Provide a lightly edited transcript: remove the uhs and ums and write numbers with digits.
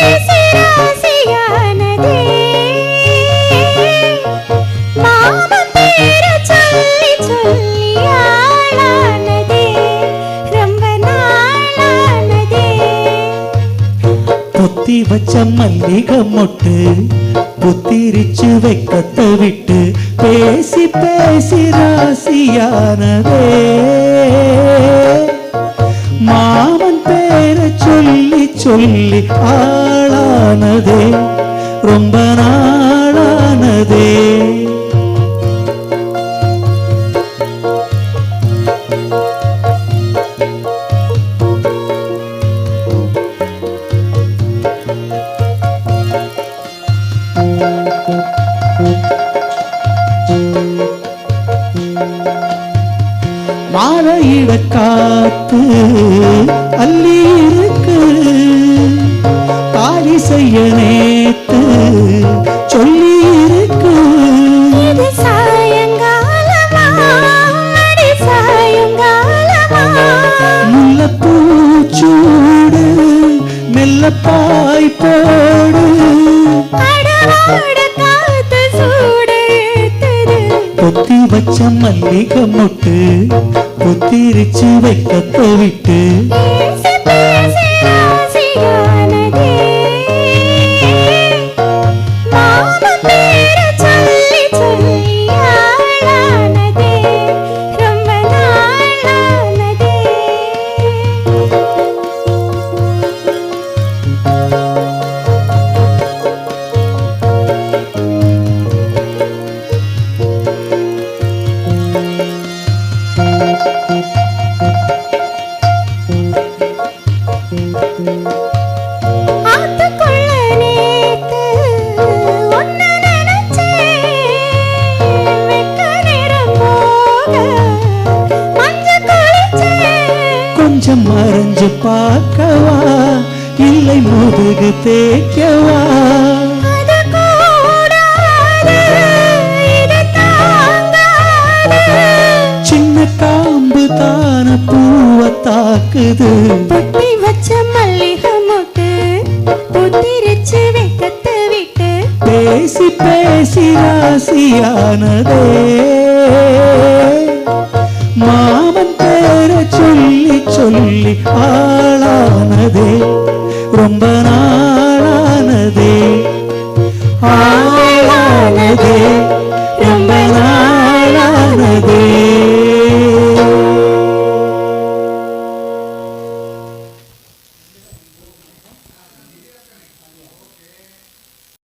பேசி ராசியானதே மாமன் பேர சொல்லி சொல்லி ஆளானதே ரொம்ப நாளானதே பொத்தி வச்ச மல்லிகை மொட்டு புத்திரிச்சு வைக்கத்தை விட்டு பேசி பேசி ராசியானதே மாமன் பேரை சொல்லி சொல்லி ஆளானதே ரொம்ப நாளானதே மாலையிட காத்து அள்ளி இருக்கு தாலி செய்ய நேத்து சொல்லி இருக்கு இது சாயங்காலமா அடி சாயங்காலமா முல்லைப்பூச்சூடு மெல்ல பாய் போடு அடவாட காத்து சூடு ஏத்துது பொத்தி வச்ச மல்லிகை மொட்டு புத்திரிச்சு வைக்கத்தை விட்டு பேசி பேசி ராசியானதே மாமன் பேர சொல்லி சொல்லி ஆளானதே ரொம்ப நாளானதே ஆத்துக்குள்ள நேத்து ஒன்னு நினைச்சேன் வெக்க நேரம் போக மஞ்சள் குளிச்சேன் கொஞ்சம் மறைஞ்சு பார்க்கவா இல்லை முதுகு தேய்க்கவா அது கூடாது இது தாங்காது சின்ன காம்பு தான பூவை தாக்குது பொட்டி வச்ச மல்லிகை மொட்டு புத்திரிச்சு வைக்கத்தை விட்டு பேசி பேசி ராசியானதே